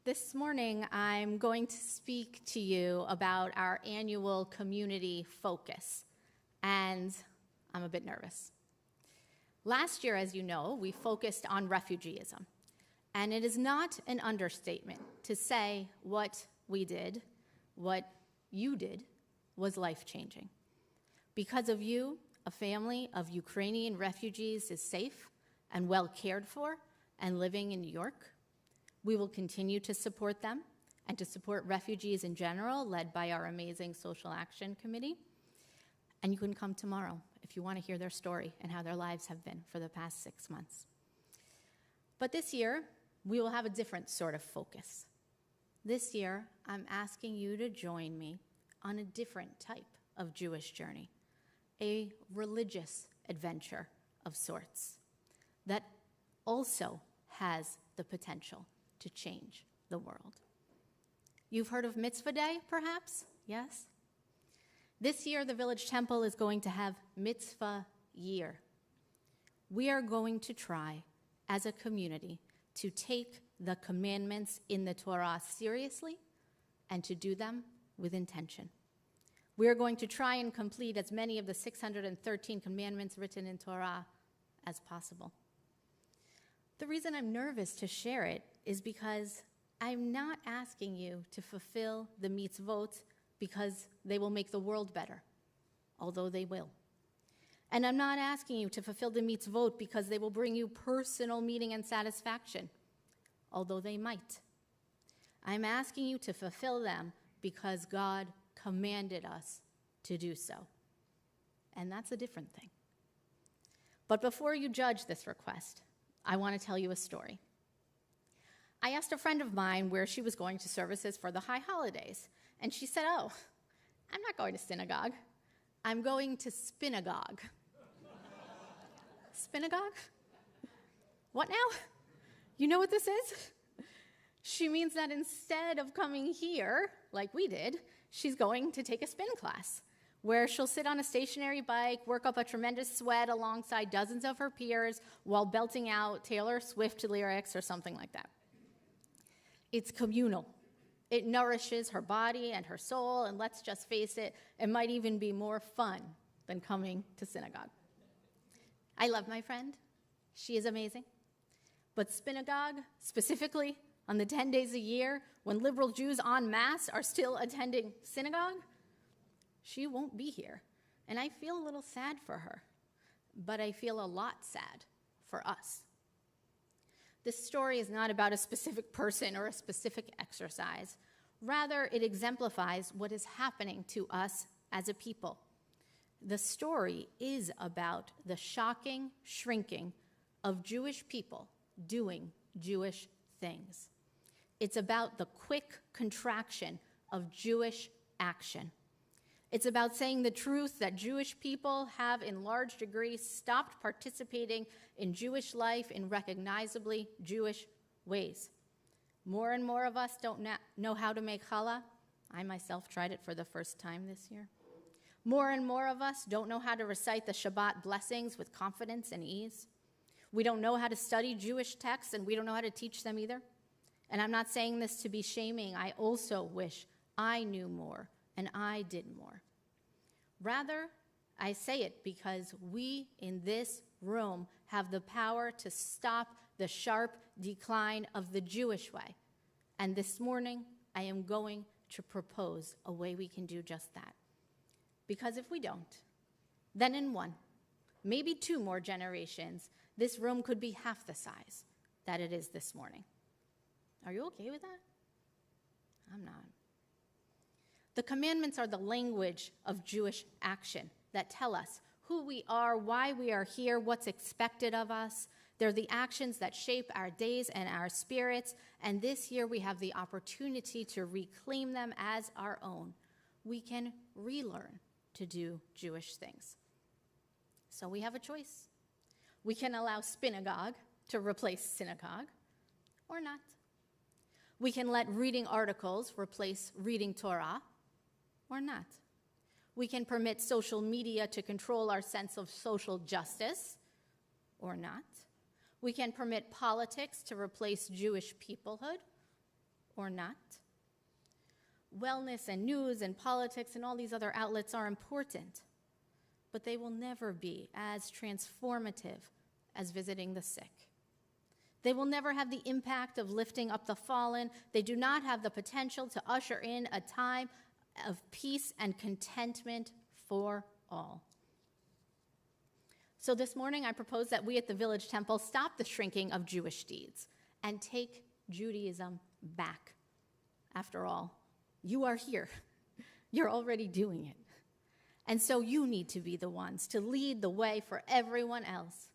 This morning, I'm going to speak to you about our annual community focus, and I'm a bit nervous. Last year, as you know, we focused on refugeeism, and it is not an understatement to say what we did, what you did, was life-changing. Because of you, a family of Ukrainian refugees is safe and well cared for and living in New York. We will continue to support them and to support refugees in general, led by our amazing Social Action Committee. And you can come tomorrow if you want to hear their story and how their lives have been for the past 6 months. But this year, we will have a different sort of focus. This year, I'm asking you to join me on a different type of Jewish journey, a religious adventure of sorts that also has the potential to change the world. You've heard of Mitzvah Day, perhaps? Yes? This year, the Village Temple is going to have Mitzvah Year. We are going to try, as a community, to take the commandments in the Torah seriously and to do them with intention. We are going to try and complete as many of the 613 commandments written in Torah as possible. The reason I'm nervous to share it is because I'm not asking you to fulfill the mitzvot because they will make the world better, although they will. And I'm not asking you to fulfill the mitzvot because they will bring you personal meaning and satisfaction, although they might. I'm asking you to fulfill them because God commanded us to do so. And that's a different thing. But before you judge this request, I want to tell you a story. I asked a friend of mine where she was going to services for the high holidays, and she said, "Oh, I'm not going to synagogue. I'm going to spinagogue." Spinagogue? What now? You know what this is? She means that instead of coming here, like we did, she's going to take a spin class, where she'll sit on a stationary bike, work up a tremendous sweat alongside dozens of her peers while belting out Taylor Swift lyrics or something like that. It's communal. It nourishes her body and her soul, and let's just face it, it might even be more fun than coming to synagogue. I love my friend. She is amazing. But spinagogue, specifically on the 10 days a year when liberal Jews en masse are still attending synagogue, she won't be here. And I feel a little sad for her, but I feel a lot sad for us. This story is not about a specific person or a specific exercise. Rather, it exemplifies what is happening to us as a people. The story is about the shocking shrinking of Jewish people doing Jewish things. It's about the quick contraction of Jewish action. It's about saying the truth that Jewish people have in large degree stopped participating in Jewish life in recognizably Jewish ways. More and more of us don't know how to make challah. I myself tried it for the first time this year. More and more of us don't know how to recite the Shabbat blessings with confidence and ease. We don't know how to study Jewish texts, and we don't know how to teach them either. And I'm not saying this to be shaming. I also wish I knew more and I did more. Rather, I say it because we in this room have the power to stop the sharp decline of the Jewish way. And this morning, I am going to propose a way we can do just that. Because if we don't, then in one, maybe 2 more generations, this room could be half the size that it is this morning. Are you okay with that? I'm not. The commandments are the language of Jewish action that tell us who we are, why we are here, what's expected of us. They're the actions that shape our days and our spirits, and this year we have the opportunity to reclaim them as our own. We can relearn to do Jewish things. So we have a choice. We can allow spinagogue to replace synagogue, or not. We can let reading articles replace reading Torah, or not. We can permit social media to control our sense of social justice, or not. We can permit politics to replace Jewish peoplehood, or not. Wellness and news and politics and all these other outlets are important, but they will never be as transformative as visiting the sick. They will never have the impact of lifting up the fallen. They do not have the potential to usher in a time of peace and contentment for all. So this morning I propose that we at the Village Temple stop the shrinking of Jewish deeds and take Judaism back. After all, you are here. You're already doing it. And so you need to be the ones to lead the way for everyone else.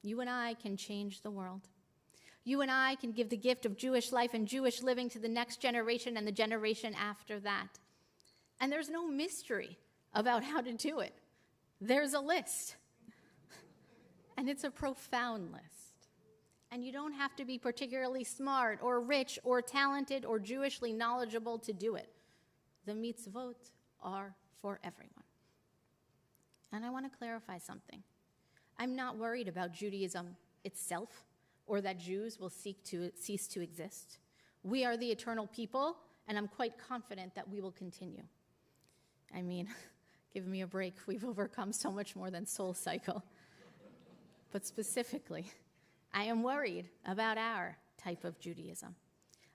You and I can change the world. You and I can give the gift of Jewish life and Jewish living to the next generation and the generation after that. And there's no mystery about how to do it. There's a list. And it's a profound list. And you don't have to be particularly smart or rich or talented or Jewishly knowledgeable to do it. The mitzvot are for everyone. And I want to clarify something. I'm not worried about Judaism itself or that Jews will cease to exist. We are the eternal people, and I'm quite confident that we will continue. I mean, give me a break. We've overcome so much more than soul cycle. But specifically, I am worried about our type of Judaism.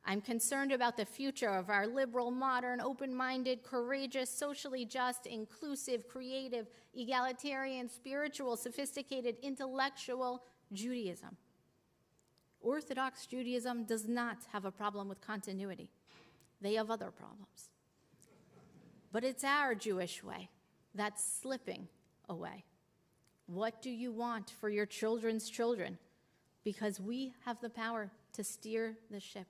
I'm concerned about the future of our liberal, modern, open-minded, courageous, socially just, inclusive, creative, egalitarian, spiritual, sophisticated, intellectual Judaism. Orthodox Judaism does not have a problem with continuity. They have other problems. But it's our Jewish way that's slipping away. What do you want for your children's children? Because we have the power to steer the ship.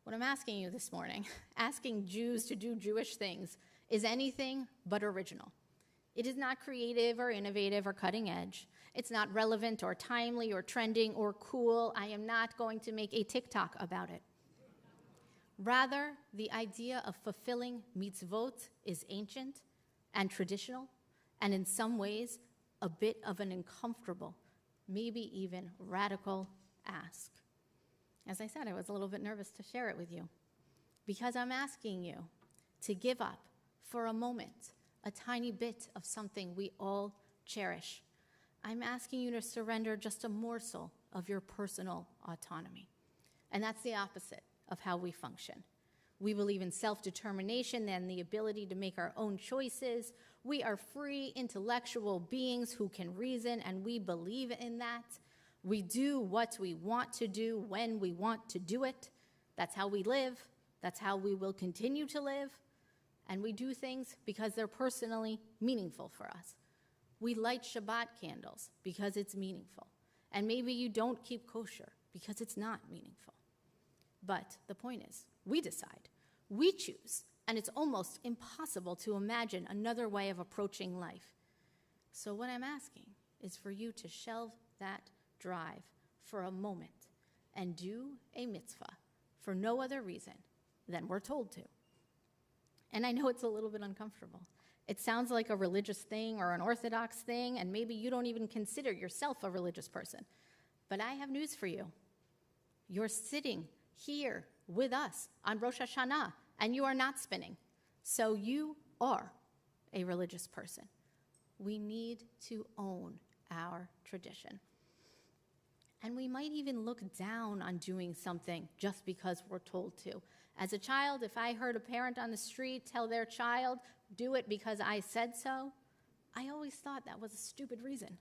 What I'm asking you this morning, asking Jews to do Jewish things, is anything but original. It is not creative or innovative or cutting edge. It's not relevant or timely or trending or cool. I am not going to make a TikTok about it. Rather, the idea of fulfilling mitzvot is ancient and traditional, and in some ways, a bit of an uncomfortable, maybe even radical ask. As I said, I was a little bit nervous to share it with you because I'm asking you to give up for a moment a tiny bit of something we all cherish. I'm asking you to surrender just a morsel of your personal autonomy. And that's the opposite of how we function. We believe in self-determination and the ability to make our own choices. We are free intellectual beings who can reason, and we believe in that. We do what we want to do when we want to do it. That's how we live. That's how we will continue to live. And we do things because they're personally meaningful for us. We light Shabbat candles because it's meaningful. And maybe you don't keep kosher because it's not meaningful. But the point is, we decide, we choose, and it's almost impossible to imagine another way of approaching life. So what I'm asking is for you to shelve that drive for a moment and do a mitzvah for no other reason than we're told to. And I know it's a little bit uncomfortable. It sounds like a religious thing or an Orthodox thing, and maybe you don't even consider yourself a religious person. But I have news for you. You're sitting here with us on Rosh HaShanah, and you are not spinning. So you are a religious person. We need to own our tradition. And we might even look down on doing something just because we're told to. As a child, if I heard a parent on the street tell their child, do it because I said so, I always thought that was a stupid reason.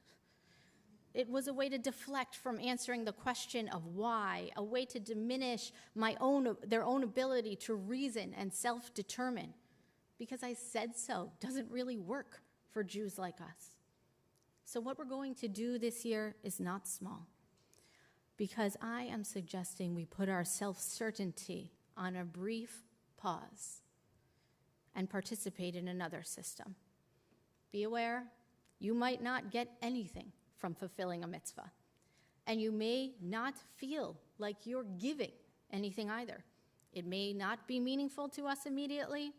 It was a way to deflect from answering the question of why, a way to diminish their own ability to reason and self-determine. Because I said so doesn't really work for Jews like us. So what we're going to do this year is not small. Because I am suggesting we put our self-certainty on a brief pause and participate in another system. Be aware, you might not get anything from fulfilling a mitzvah. And you may not feel like you're giving anything either. It may not be meaningful to us immediately,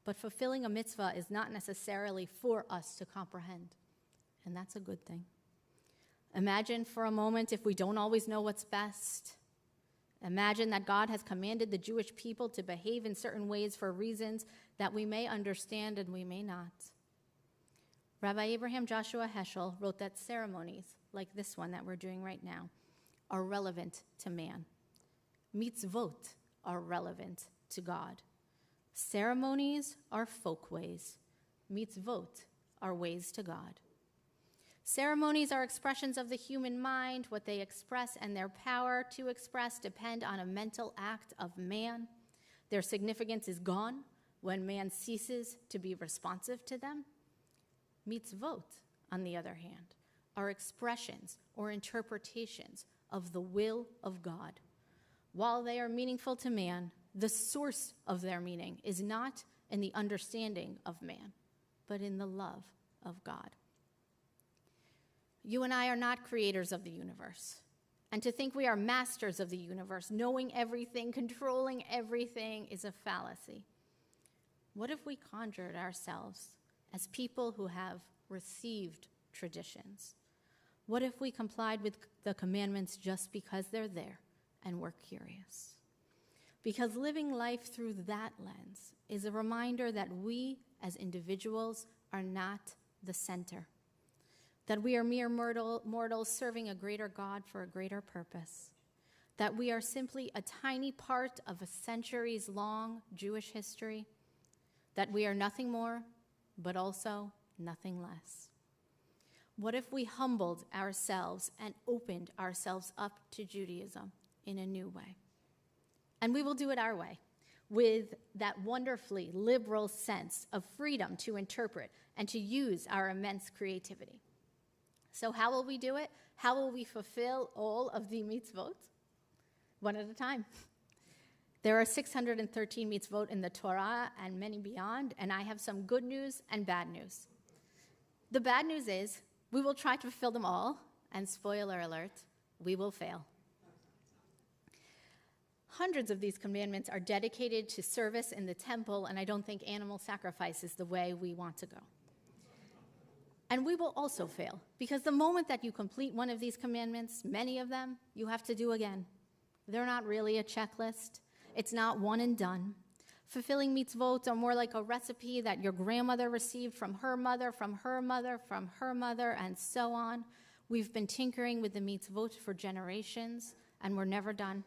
but fulfilling a mitzvah is not necessarily for us to comprehend. And that's a good thing. Imagine for a moment if we don't always know what's best. Imagine that God has commanded the Jewish people to behave in certain ways for reasons that we may understand and we may not. Rabbi Abraham Joshua Heschel wrote that ceremonies, like this one that we're doing right now, are relevant to man. Mitzvot are relevant to God. Ceremonies are folkways. Mitzvot are ways to God. Ceremonies are expressions of the human mind. What they express and their power to express depend on a mental act of man. Their significance is gone when man ceases to be responsive to them. Mitzvot, on the other hand, are expressions or interpretations of the will of God. While they are meaningful to man, the source of their meaning is not in the understanding of man, but in the love of God. You and I are not creators of the universe. And to think we are masters of the universe, knowing everything, controlling everything, is a fallacy. What if we conjured ourselves as people who have received traditions? What if we complied with the commandments just because they're there and we're curious? Because living life through that lens is a reminder that we as individuals are not the center, that we are mere mortals serving a greater God for a greater purpose, that we are simply a tiny part of a centuries-long Jewish history, that we are nothing more, but also nothing less. What if we humbled ourselves and opened ourselves up to Judaism in a new way? And we will do it our way, with that wonderfully liberal sense of freedom to interpret and to use our immense creativity. So how will we do it? How will we fulfill all of the mitzvot? One at a time. There are 613 mitzvot in the Torah and many beyond, and I have some good news and bad news. The bad news is we will try to fulfill them all, and spoiler alert, we will fail. Hundreds of these commandments are dedicated to service in the temple, and I don't think animal sacrifice is the way we want to go. And we will also fail, because the moment that you complete one of these commandments, many of them, you have to do again. They're not really a checklist. It's not one and done. Fulfilling mitzvot are more like a recipe that your grandmother received from her mother, from her mother, from her mother, and so on. We've been tinkering with the mitzvot for generations, and we're never done.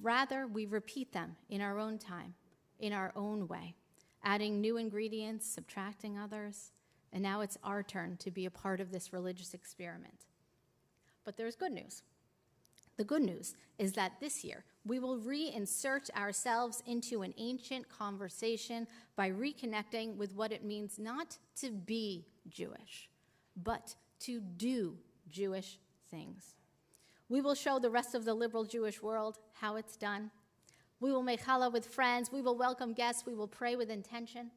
Rather, we repeat them in our own time, in our own way, adding new ingredients, subtracting others, and now it's our turn to be a part of this religious experiment. But there's good news. The good news is that this year, we will reinsert ourselves into an ancient conversation by reconnecting with what it means not to be Jewish, but to do Jewish things. We will show the rest of the liberal Jewish world how it's done. We will make challah with friends. We will welcome guests. We will pray with intention.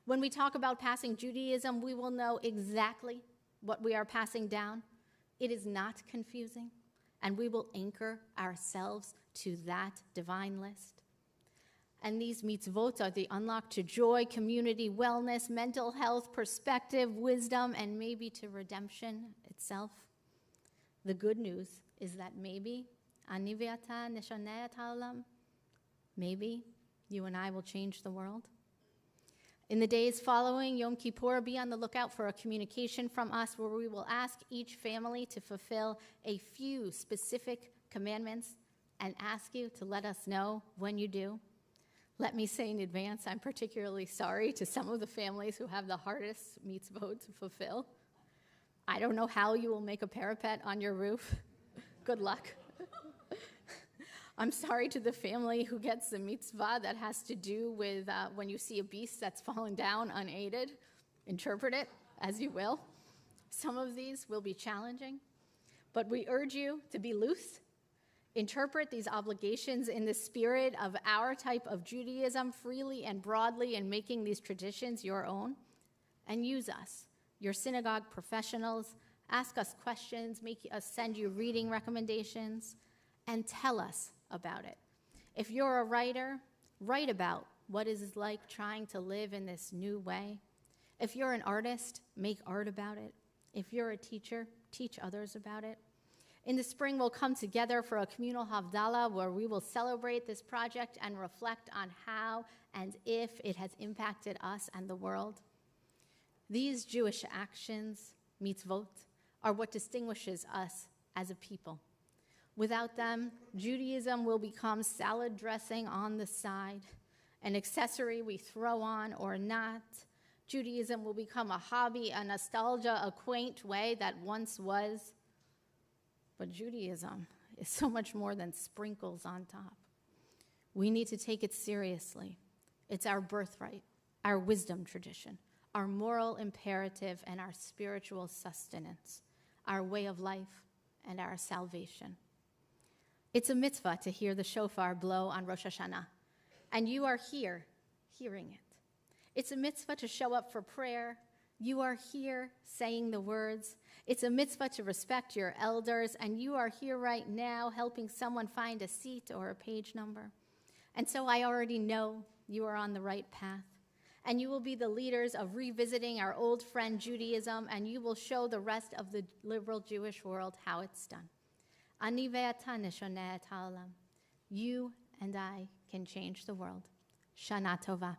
When we talk about passing Judaism, we will know exactly what we are passing down. It is not confusing, and we will anchor ourselves to that divine list. And these mitzvot are the unlock to joy, community, wellness, mental health, perspective, wisdom, and maybe to redemption itself. The good news is that maybe, ani ve'ata neshaneh et ha'olam, maybe you and I will change the world. In the days following Yom Kippur, be on the lookout for a communication from us where we will ask each family to fulfill a few specific commandments and ask you to let us know when you do. Let me say in advance, I'm particularly sorry to some of the families who have the hardest mitzvot to fulfill. I don't know how you will make a parapet on your roof. Good luck. I'm sorry to the family who gets the mitzvah that has to do with when you see a beast that's fallen down unaided. Interpret it as you will. Some of these will be challenging, but we urge you to be loose. Interpret these obligations in the spirit of our type of Judaism freely and broadly and making these traditions your own. And use us, your synagogue professionals. Ask us questions, make us send you reading recommendations, and tell us about it. If you're a writer, write about what it is like trying to live in this new way. If you're an artist, make art about it. If you're a teacher, teach others about it. In the spring, we'll come together for a communal Havdalah where we will celebrate this project and reflect on how and if it has impacted us and the world. These Jewish actions, mitzvot, are what distinguishes us as a people. Without them, Judaism will become salad dressing on the side, an accessory we throw on or not. Judaism will become a hobby, a nostalgia, a quaint way that once was. But Judaism is so much more than sprinkles on top. We need to take it seriously. It's our birthright, our wisdom tradition, our moral imperative, and our spiritual sustenance, our way of life and our salvation. It's a mitzvah to hear the shofar blow on Rosh HaShanah, and you are here hearing it. It's a mitzvah to show up for prayer. You are here saying the words. It's a mitzvah to respect your elders, and you are here right now helping someone find a seat or a page number. And so I already know you are on the right path, and you will be the leaders of revisiting our old friend Judaism, and you will show the rest of the liberal Jewish world how it's done. Ani ve'ata neshoneh et ha'olam. You and I can change the world. Shana Tova.